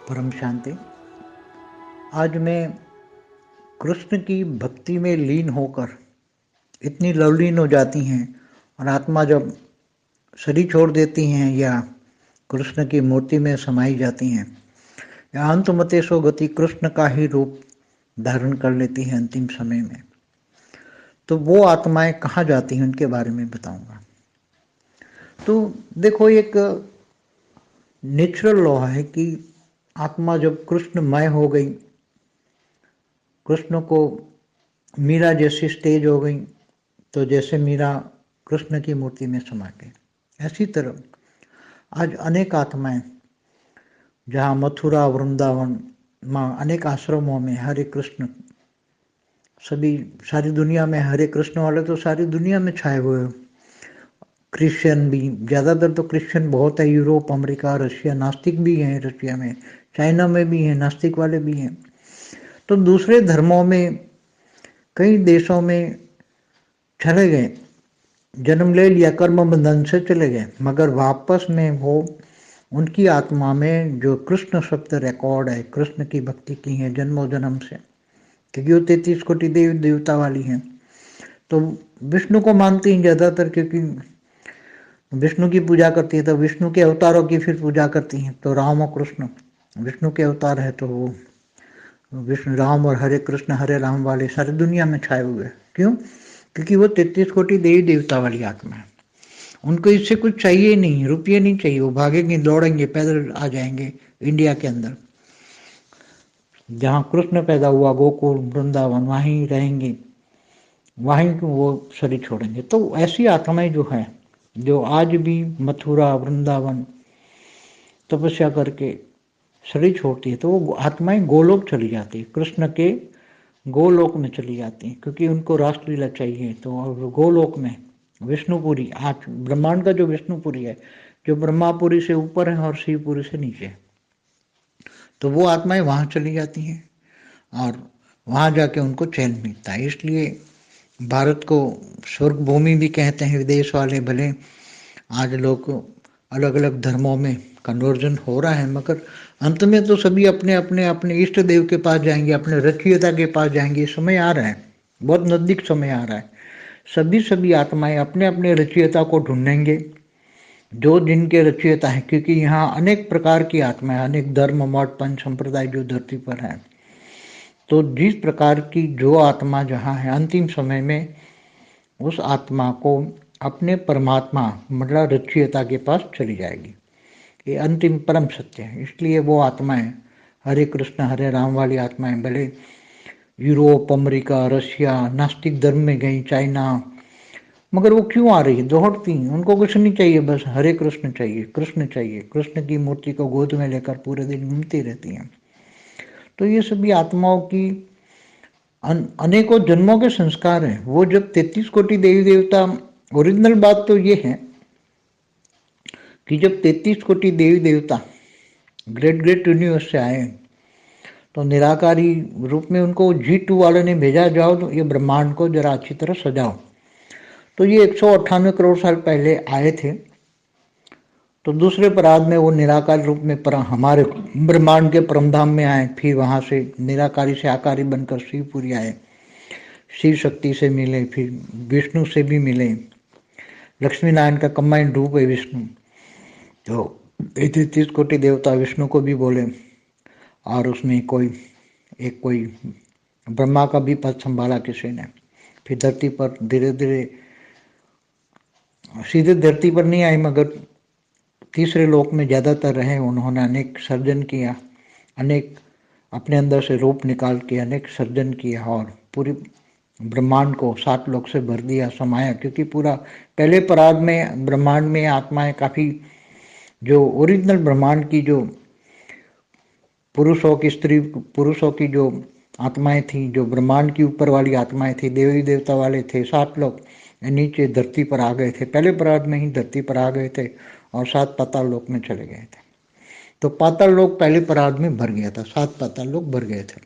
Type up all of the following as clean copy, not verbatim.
परम शांति। आज मैं कृष्ण की भक्ति में लीन होकर इतनी लवलीन हो जाती हैं और आत्मा जब शरीर छोड़ देती हैं या कृष्ण की मूर्ति में समाई जाती हैं या अंतमते सो गति कृष्ण का ही रूप धारण कर लेती हैं अंतिम समय में, तो वो आत्माएं कहाँ जाती हैं उनके बारे में बताऊंगा। तो देखो, एक नेचुरल लॉ है कि आत्मा जब कृष्णमय हो गई, कृष्ण को मीरा जैसी स्टेज हो गई, तो जैसे मीरा कृष्ण की मूर्ति में समा गई, ऐसी तरह आज अनेक आत्माएं जहाँ मथुरा वृंदावन माँ अनेक आश्रमों में हरे कृष्ण, सभी सारी दुनिया में हरे कृष्ण वाले तो सारी दुनिया में छाए हुए हो। क्रिश्चियन भी, ज़्यादातर तो क्रिश्चियन बहुत है, यूरोप अमेरिका रशिया, नास्तिक भी हैं रशिया में, चाइना में भी हैं नास्तिक वाले भी हैं। तो दूसरे धर्मों में कई देशों में चले गए, जन्म ले लिया, कर्म बंधन से चले गए, मगर वापस में वो उनकी आत्मा में जो कृष्ण शब्द रिकॉर्ड है, कृष्ण की भक्ति की है जन्मों जन्म से, क्योंकि वो 33 कोटि देवी देवता वाली हैं। तो विष्णु को मानती हैं ज़्यादातर, क्योंकि विष्णु की पूजा करती है, तो विष्णु के अवतारों की फिर पूजा करती हैं। तो राम और कृष्ण विष्णु के अवतार है, तो वो विष्णु राम और हरे कृष्ण हरे राम वाले सारी दुनिया में छाए हुए हैं। क्यों? क्योंकि वो 33 कोटि देवी देवता वाली आत्मा है। उनको इससे कुछ चाहिए नहीं, रुपये नहीं चाहिए, वो भागेंगे दौड़ेंगे पैदल आ जाएंगे इंडिया के अंदर, जहाँ कृष्ण पैदा हुआ गोकुल वृंदावन, वहीं रहेंगे, वहीं वो शरीर छोड़ेंगे। तो ऐसी आत्माएं जो है, जो आज भी मथुरा वृंदावन तपस्या करके शरीर छोड़ती है, तो वो आत्माएं गोलोक चली जाती है, कृष्ण के गोलोक में चली जाती हैं, क्योंकि उनको रासलीला चाहिए। तो गोलोक में विष्णुपुरी, आज ब्रह्मांड का जो विष्णुपुरी है, जो ब्रह्मापुरी से ऊपर है और शिवपुरी से नीचे है, तो वो आत्माएं वहाँ चली जाती हैं और वहाँ जाके उनको चैन मिलता है। इसलिए भारत को स्वर्ग भूमि भी कहते हैं विदेश वाले। भले आज लोग अलग अलग धर्मों में कन्वर्जन हो रहा है, मगर अंत में तो सभी अपने अपने अपने इष्ट देव के पास जाएंगे, अपने रचयिता के पास जाएंगे। समय आ रहा है, बहुत नजदीक समय आ रहा है, सभी आत्माएं अपने अपने रचयिता को ढूंढेंगे, जो जिनके रचयिता है। क्योंकि यहाँ अनेक प्रकार की आत्माएं, अनेक धर्म मठ पंच संप्रदाय जो धरती पर है, तो जिस प्रकार की जो आत्मा जहाँ है, अंतिम समय में उस आत्मा को अपने परमात्मा मतलब रचयिता के पास चली जाएगी। ये अंतिम परम सत्य है। इसलिए वो आत्माएं हरे कृष्ण हरे राम वाली आत्माएं भले यूरोप अमेरिका रशिया नास्तिक धर्म में गई, चाइना, मगर वो क्यों आ रही है? दौड़ती हैं, उनको कुछ नहीं चाहिए, बस हरे कृष्ण चाहिए, कृष्ण चाहिए। कृष्ण की मूर्ति को गोद में लेकर पूरे दिन घूमती रहती हैं। तो ये सभी आत्माओं की अनेकों जन्मों के संस्कार हैं। वो जब 33 कोटि देवी देवता, ओरिजिनल बात तो ये है कि जब 33 कोटि देवी देवता ग्रेट ग्रेट यूनिवर्स से आए, तो निराकारी रूप में उनको G2 वाले ने भेजा, जाओ तो ये ब्रह्मांड को जरा अच्छी तरह सजाओ। तो ये 198 करोड़ साल पहले आए थे। तो दूसरे पराग में वो निराकारी रूप में हमारे ब्रह्मांड के परमधाम में आए, फिर वहाँ से निराकारी से आकारी बनकर शिवपुरी आए, शिव शक्ति से मिले, फिर विष्णु से भी मिले। लक्ष्मी नारायण का कंबाइंड रूप है विष्णु। तो 33 कोटि देवता विष्णु को भी बोले, और उसमें कोई ब्रह्मा का भी पद संभाला किसी ने। फिर धरती पर धीरे धीरे, सीधे धरती पर नहीं आए, मगर तीसरे लोक में ज़्यादातर रहे। उन्होंने अनेक सर्जन किया, अनेक अपने अंदर से रूप निकाल के अनेक सर्जन किया और पूरी ब्रह्मांड को 7 लोक से भर दिया, समाया। क्योंकि पूरा पहले पराग में ब्रह्मांड में आत्माएं काफ़ी, जो ओरिजिनल ब्रह्मांड की जो पुरुषों की स्त्री पुरुषों की जो आत्माएं थी, जो ब्रह्मांड की ऊपर वाली आत्माएं थी, देवी देवता वाले थे, 7 लोग नीचे धरती पर आ गए थे। पहले पराग में ही धरती पर आ गए थे और 7 पाताल लोक में चले गए थे। तो पाताल लोक पहले पराग में भर गया था, 7 पाताल लोक भर गए थे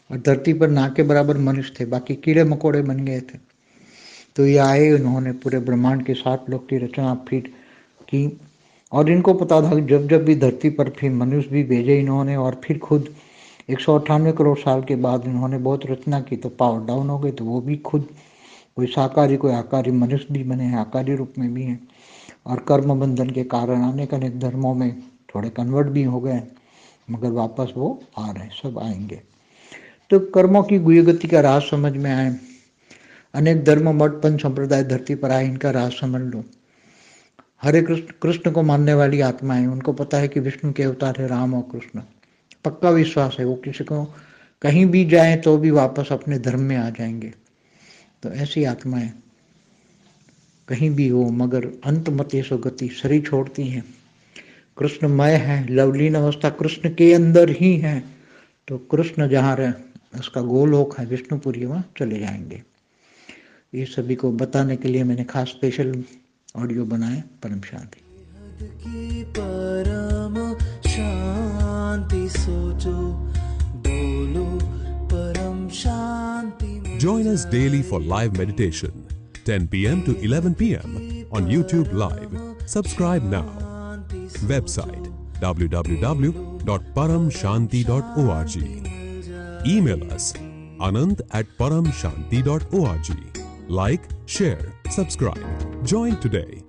और धरती पर ना के बराबर मनुष्य थे, बाकी कीड़े मकोड़े बन गए थे। तो ये आए, उन्होंने पूरे ब्रह्मांड के 7 लोक की रचना फिर की और इनको पता था कि जब जब भी धरती पर फिर मनुष्य भी भेजे इन्होंने, और फिर खुद 198 करोड़ साल के बाद इन्होंने बहुत रचना की तो पावर डाउन हो गई, तो वो भी खुद कोई शाकाहारी कोई आकारी मनुष्य भी बने हैं, आकारी रूप में भी हैं, और कर्म बंधन के कारण अनेक अनेक धर्मों में थोड़े कन्वर्ट भी हो गए, मगर वापस वो आ रहे हैं, सब आएंगे। तो कर्मों की गुह्य गति का राज समझ में आए, अनेक धर्म मठ पंच संप्रदाय धरती पर आए, इनका राज समझ लो। हरे कृष्ण, कृष्ण को मानने वाली आत्माएं, उनको पता है कि विष्णु के अवतार है राम और कृष्ण, पक्का विश्वास है, वो किसी को कहीं भी जाए तो भी वापस अपने धर्म में आ जाएंगे। तो ऐसी आत्माएं कहीं भी हो, मगर अंत मते सो गति, शरीर छोड़ती हैं, कृष्णमय है, लवलीन अवस्था कृष्ण के अंदर ही है, तो कृष्ण जहाँ रहे उसका गोलोक है विष्णुपुरी, वहाँ चले जाएंगे। ये सभी को बताने के लिए मैंने खास स्पेशल ऑडियो बनाया। परम शांति। की परम शांति सोचो, बोलो परम शांति। Join us daily for live meditation, 10 p.m. to 11 p.m. on YouTube Live. Subscribe now. Website www.paramshanti.org. Email us anand@paramshanti.org. Like, share, subscribe. Join today.